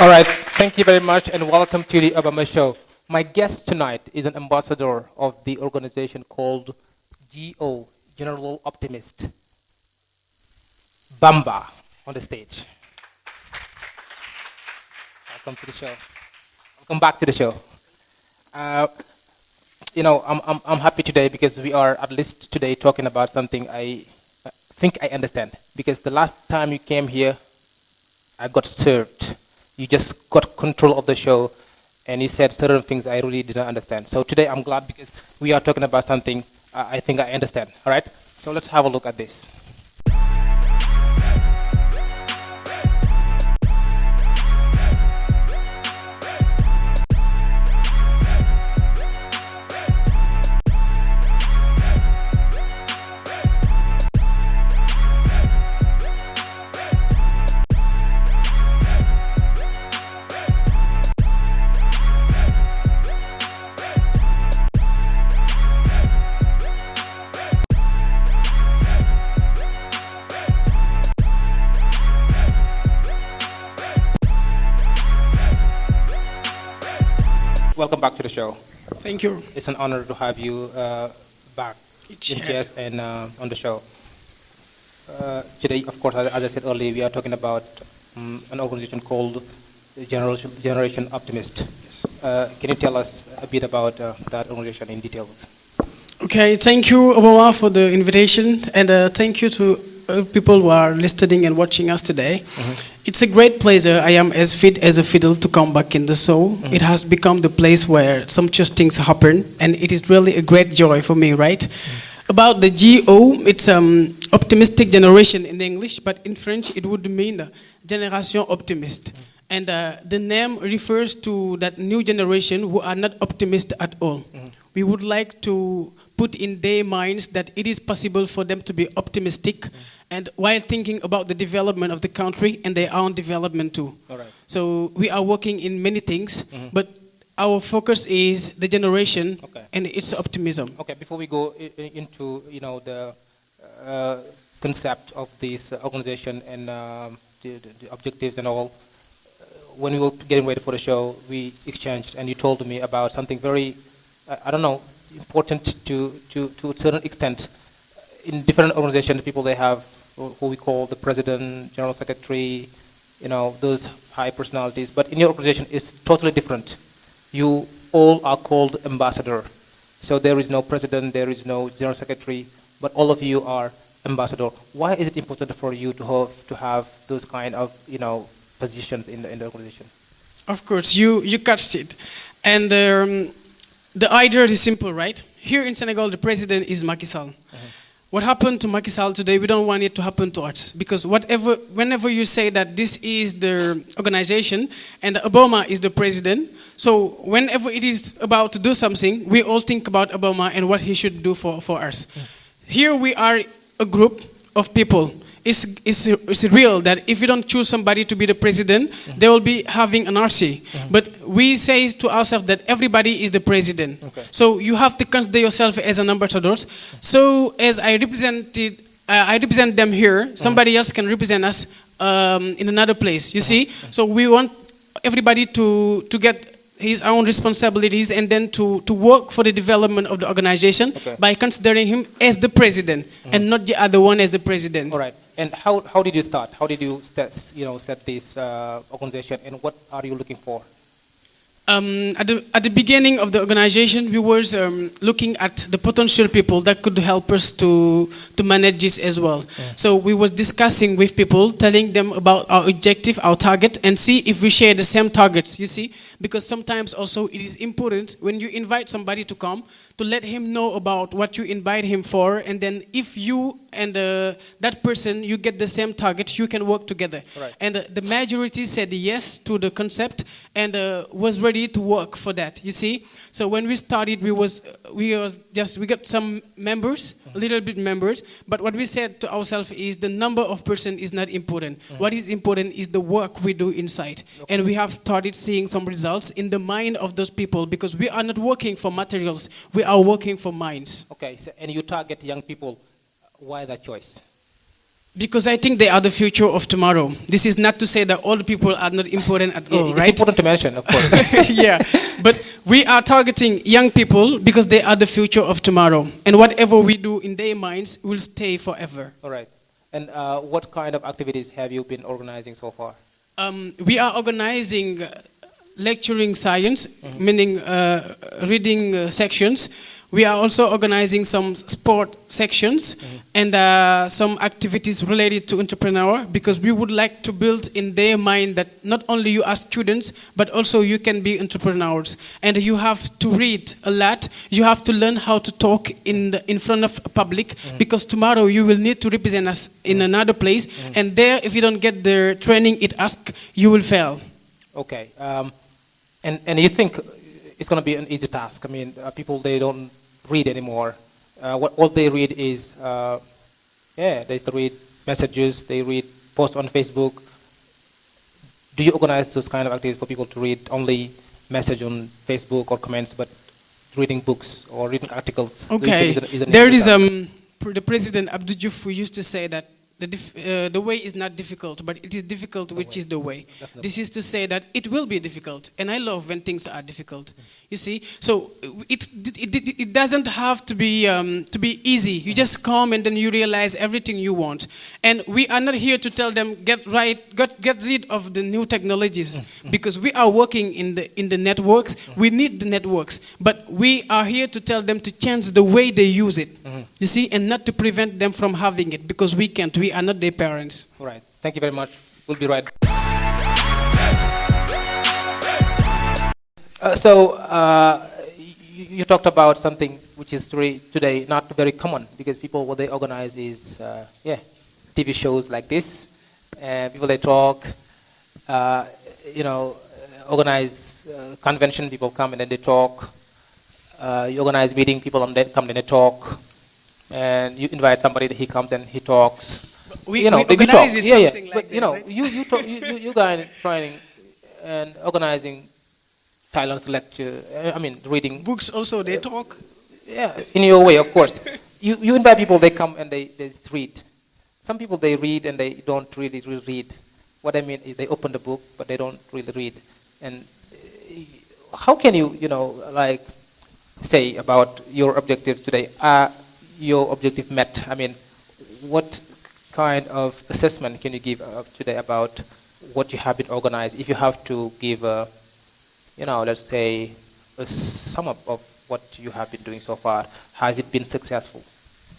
All right, thank you very much and welcome to the Obama Show. My guest tonight is an ambassador of the organization called GO, General Optimist, Bamba, on the stage. Welcome to the show. Welcome back to the show. Uh, I'm happy today because we are at least today talking about something I think I understand. Because the last time you came here, I got served. You just got control of the show and you said certain things I really didn't understand. So today I'm glad because we are talking about something I think I understand. All right? So let's have a look at this. Welcome back to the show. Thank you. It's an honor to have you back in chess and on the show. Today, of course, as I said earlier, we are talking about an organization called Generation Optimist. Yes. Can you tell us a bit about that organization in details? Okay, thank you, Obama, for the invitation, and thank you to people who are listening and watching us today. It's a great pleasure. I am as fit as a fiddle to come back in the show. It has become the place where sumptuous things happen, and it is really a great joy for me, right? About the GO, it's optimistic generation in English, but in French it would mean Generation Optimiste. And the name refers to that new generation who are not optimist at all. We would like to put in their minds that it is possible for them to be optimistic and while thinking about the development of the country and their own development too. All right. So we are working in many things, but our focus is the generation and its optimism. Okay, before we go into the concept of this organization and the objectives and all, when we were getting ready for the show, we exchanged and you told me about something very, important to a certain extent. In different organizations, people they have who we call the president, general secretary, those high personalities. But in your organization, it's totally different. You all are called ambassador. So there is no president, there is no general secretary, but all of you are ambassador. Why is it important for you to have those kind of positions in the organization? Of course, you catched it, and the idea is simple, right? Here in Senegal, the president is Macky Sall. What happened to Macky Sall today, we don't want it to happen to us. Because whenever you say that this is the organization and Obama is the president, so whenever it is about to do something, we all think about Obama and what he should do for us. Here we are a group of people. It's real that if you don't choose somebody to be the president, they will be having anarchy. But we say to ourselves that everybody is the president. So you have to consider yourself as an ambassador. So as I represent them here, somebody else can represent us in another place. You see? So we want everybody to get his own responsibilities and then to work for the development of the organization by considering him as the president and not the other one as the president. All right. And how did you start? How did you set this organization, and what are you looking for? At the beginning of the organization, we were looking at the potential people that could help us to manage this as well. So we were discussing with people, telling them about our objective, our target, and see if we share the same targets, you see? Because sometimes also it is important when you invite somebody to come, to let him know about what you invite him for, and then if you and that person, you get the same target, you can work together. Right. And the majority said yes to the concept and was ready to work for that, you see? So when we started, we got some members, a little bit members, but what we said to ourselves is the number of person is not important. What is important is the work we do inside. And we have started seeing some results in the mind of those people because we are not working for materials, we are working for minds. Okay, so, and you target young people. Why that choice? Because I think they are the future of tomorrow. This is not to say that all the people are not important at all, It's right? important to mention, of course. Yeah, but we are targeting young people because they are the future of tomorrow. And whatever we do in their minds will stay forever. All right. And what kind of activities have you been organizing so far? We are organizing lecturing science, meaning reading sections. We are also organizing some sport sections and some activities related to entrepreneur, because we would like to build in their mind that not only you are students, but also you can be entrepreneurs. And you have to read a lot. You have to learn how to talk in front of public, because tomorrow you will need to represent us in another place. And there, if you don't get the training it asks, you will fail. Okay. And you think it's going to be an easy task? I mean, people, they don't read anymore. What all they read is, they read messages, they read posts on Facebook. Do you organize those kind of activities for people to read only message on Facebook or comments, but reading books or reading articles? Okay, there is the president Abdou Diouf who used to say that the way is not difficult, but it is difficult which is the way. Definitely. This is to say that it will be difficult, and I love when things are difficult. You see, so it doesn't have to be easy. You just come and then you realize everything you want. And we are not here to tell them get rid of the new technologies, because we are working in the networks. We need the networks, but we are here to tell them to change the way they use it. You see, and not to prevent them from having it, because we can't. We are not their parents. All right. Thank you very much. We'll be right. You talked about something which is today not very common, because people, what they organize is TV shows like this, and people, they talk, organize convention, people come and then they talk. You organize meeting, people come and they talk, and you invite somebody, he comes and he talks. We organize something like but that, right? you guys trying and organizing silence lecture. I mean, reading books also. They talk. Yeah, in your way, of course. You invite people, they come and they just read. Some people, they read and they don't really read. What I mean is they open the book, but they don't really read. And how can you say about your objectives today? Your objective met? I mean, what kind of assessment can you give today about what you have been organized? If you have to give, let's say, a sum up of what you have been doing so far, has it been successful?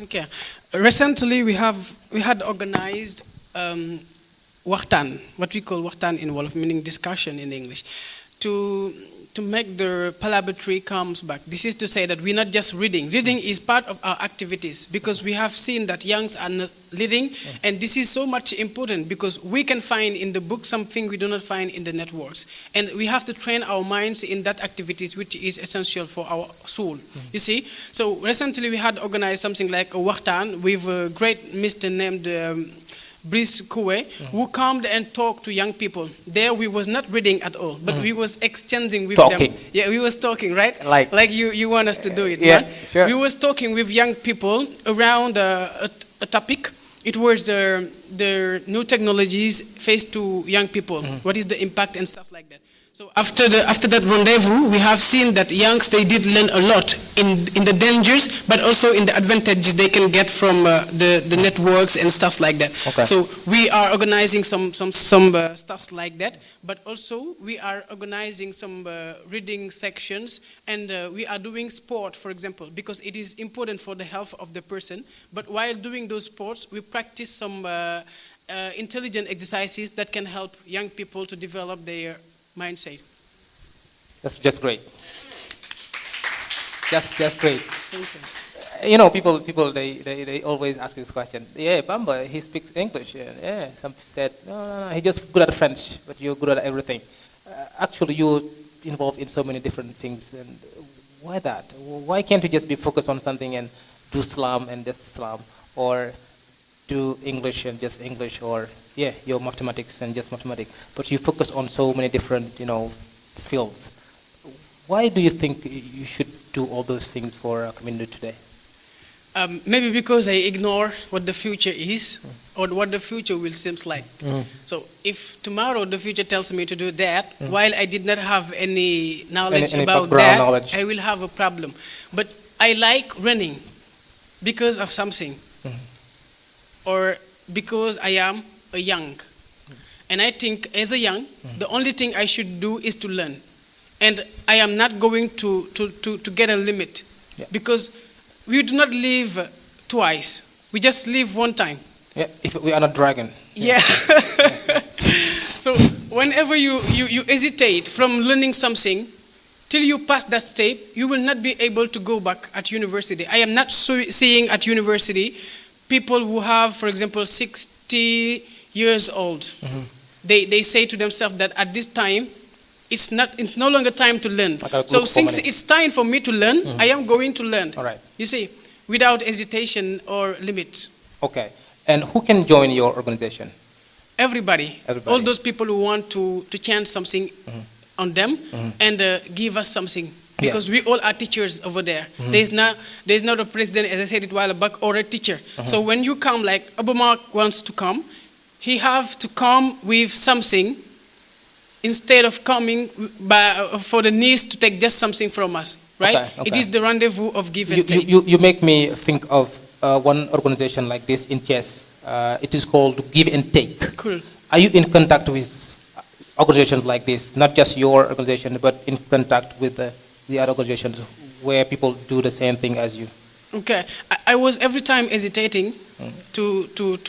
Okay. Recently, we had organized waxtaan, what we call waxtaan in Wolof, meaning discussion in English, to make the parliamentary comes back. This is to say that we're not just reading. Reading is part of our activities, because we have seen that youngs are not reading, and this is so much important, because we can find in the book something we do not find in the networks, and we have to train our minds in that activities, which is essential for our soul. You see, so recently we had organized something like a waxtaan with a great Mr. named Brice Koué, who came and talked to young people. There we was not reading at all, but we was exchanging with them. Yeah, we was talking, right? Like you want us to do it. Yeah, right? Sure. We was talking with young people around a topic. It was the new technologies faced to young people. What is the impact and stuff like that. So after that rendezvous, we have seen that youngs, they did learn a lot in the dangers, but also in the advantages they can get from the networks and stuff like that. Okay. So we are organizing some stuff like that, but also we are organizing some reading sections, and we are doing sport, for example, because it is important for the health of the person. But while doing those sports, we practice some intelligent exercises that can help young people to develop their mindset. That's just great. Just great. Thank you. People they always ask this question. Yeah, Bamba, he speaks English. Yeah, some said no, he just good at French, but you're good at everything. Actually, you're involved in so many different things, and why that? Why can't you just be focused on something and do Islam and just Islam, or do English and just English, or your mathematics and just mathematics? But you focus on so many different fields. Why do you think you should do all those things for our community today? Maybe because I ignore what the future is or what the future will seems like. So if tomorrow the future tells me to do that, while I did not have any knowledge Any about background that, knowledge. I will have a problem. But I like running because of something, or because I am a young. And I think as a young, the only thing I should do is to learn. And I am not going to get a limit, Yeah. because we do not live twice. We just live one time. Yeah, if we are not dragon. Yeah. So whenever you hesitate from learning something, till you pass that step, you will not be able to go back at university. I am not seeing at university people who have, for example, 60 years old. They say to themselves that at this time, it's no longer time to learn. So since it's time for me to learn, I am going to learn. All right. You see, without hesitation or limits. Okay. And who can join your organization? Everybody. Everybody. All those people who want to change something on them and give us something. Because we all are teachers over there. There's not a president, as I said it a while back, or a teacher. So when you come, like Obama wants to come, he have to come with something instead of coming for the needs to take just something from us, right? Okay, okay. It is the rendezvous of give and take. You make me think of one organization like this in chess. It is called Give and Take. Cool. Are you in contact with organizations like this? Not just your organization, but in contact with the other organizations where people do the same thing as you? Okay. I was every time hesitating to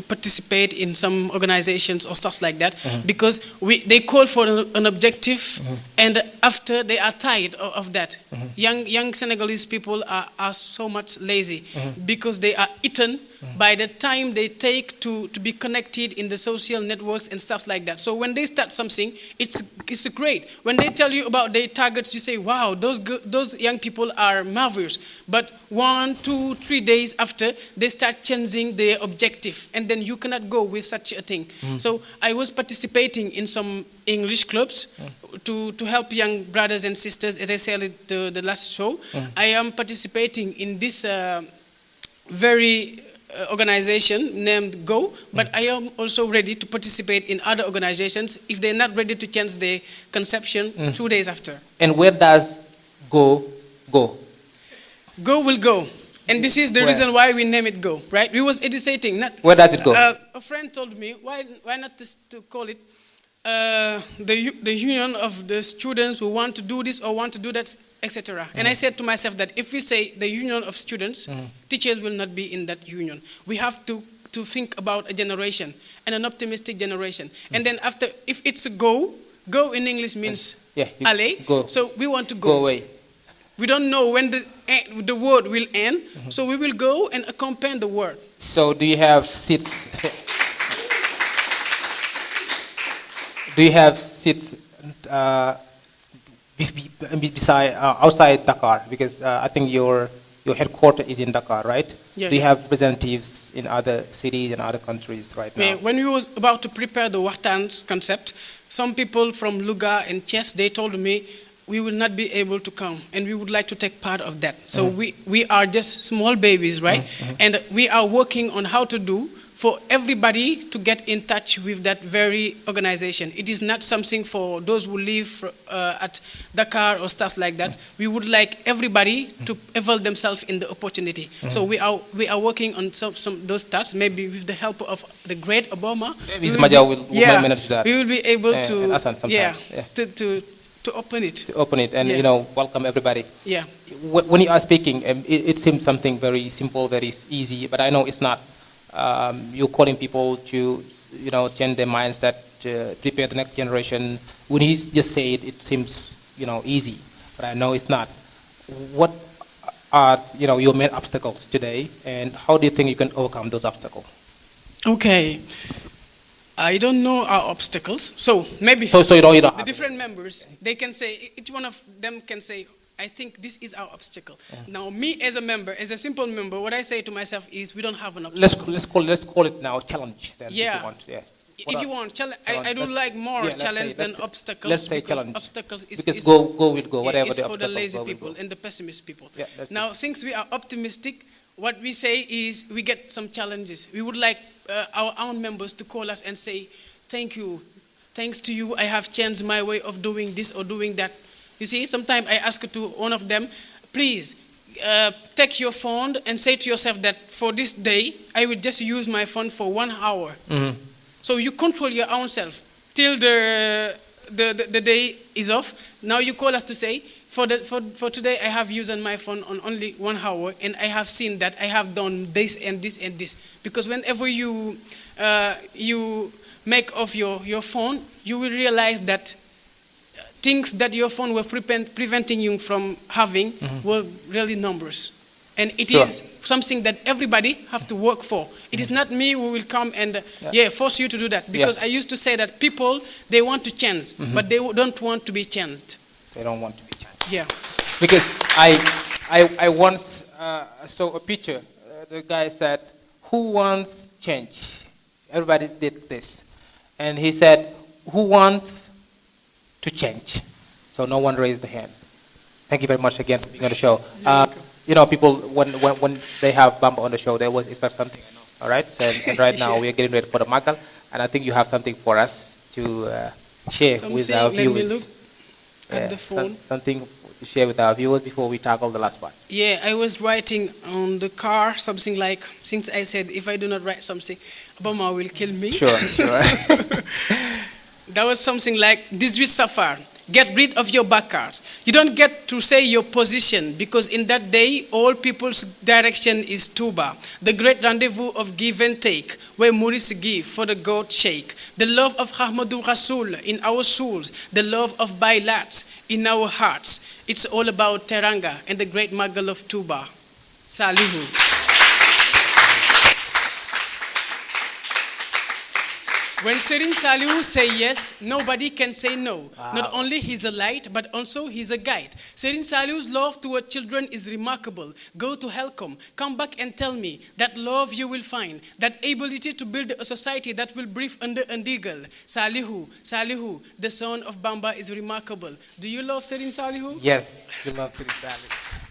participate in some organizations or stuff like that, because they call for an objective, and after they are tired of that. Young Senegalese people are so much lazy because they are eaten by the time they take to be connected in the social networks and stuff like that. So when they start something, it's great. When they tell you about their targets, you say, wow, those young people are marvelous. But 1, 2, 3 days after, they start changing their objective, and then you cannot go with such a thing. So I was participating in some English clubs to help young brothers and sisters, as I said at the last show. I am participating in this very organization named Go, but I am also ready to participate in other organizations if they're not ready to change their conception 2 days after. And where does Go go? Go will go. And this is the Where? reason why we name it Go, right? We was hesitating. Where does it go? A friend told me, why not to call it the union of the students who want to do this or want to do that, etc. And I said to myself that if we say the union of students, teachers will not be in that union. We have to think about a generation, and an optimistic generation. And then after, if it's a go in English means aller. Go. So we want to Go away. We don't know when the word will end, so we will go and accompany the word. So do you have seats? Do you have seats beside outside Dakar? Because I think your headquarters is in Dakar, right? Yeah. Do you have representatives in other cities and other countries right now? When we was about to prepare the Wahtans concept, some people from Louga and Thiès, they told me, we will not be able to come, and we would like to take part of that. So we are just small babies, right? And we are working on how to do for everybody to get in touch with that very organization. It is not something for those who live at Dakar or stuff like that. We would like everybody to avail themselves in the opportunity. So we are working on some those tasks, maybe with the help of the great Obama. Maybe Maja will manage that. We will be able to, to open it. To open it and welcome everybody. Yeah. When you are speaking, it seems something very simple, very easy, but I know it's not. You're calling people to change their mindset, to prepare the next generation. When you just say it, it seems easy, but I know it's not. What are your main obstacles today, and how do you think you can overcome those obstacles? Okay. I don't know our obstacles, so maybe so you don't the different members, they can say, each one of them can say, I think this is our obstacle. Now, me as a member, as a simple member, what I say to myself is, we don't have an obstacle. Let's call it now challenge. Then, yeah. If you want. Yeah. If you want, I don't like more challenge than obstacles. Let's say challenge. Obstacles because go will go, whatever is the for the obstacle lazy will people go. and the pessimist people. Yeah, now, since we are optimistic, what we say is we get some challenges. We would like our own members to call us and say, thank you. Thanks to you, I have changed my way of doing this or doing that. You see, sometimes I ask to one of them, please take your phone and say to yourself that for this day, I will just use my phone for 1 hour. So you control your own self till the day is off. Now you call us to say, for today I have used my phone on only 1 hour, and I have seen that I have done this and this and this. Because whenever you make off your phone, you will realize that things that your phone were preventing you from having were really numbers. And it is something that everybody have to work for. It is not me who will come and force you to do that. Because I used to say that people, they want to change, but they don't want to be changed. They don't want to be changed. Yeah. Because I once saw a picture. The guy said, who wants change? Everybody did this. And he said, who wants to change? So no one raised the hand. Thank you very much again for being on the show. You know, people, when they have Bamba on the show, they always expect something. I know. All right? So, and right now we are getting ready for the Magal. And I think you have something for us to share with our viewers. Let me look at the phone. Something to share with our viewers before we tackle the last part. Yeah, I was writing on the car something like, since I said if I do not write something, Obama will kill me. Sure. That was something like, this with Safar, get rid of your backcards. You don't get to say your position, because in that day, all people's direction is Tuba, the great rendezvous of give and take, where Maurice give for the God shake. The love of Ahmadul Rasul in our souls, the love of Bailat in our hearts. It's all about Teranga and the great Magal of Tuba. Salihu. When Serin Salihu say yes, nobody can say no. Wow. Not only he's a light, but also he's a guide. Serin Salihu's love toward children is remarkable. Go to Helcom, come back and tell me that love you will find, that ability to build a society that will breathe under Ndigal. Salihu, the son of Bamba is remarkable. Do you love Serin Salihu? Yes, we love Serin Salihu.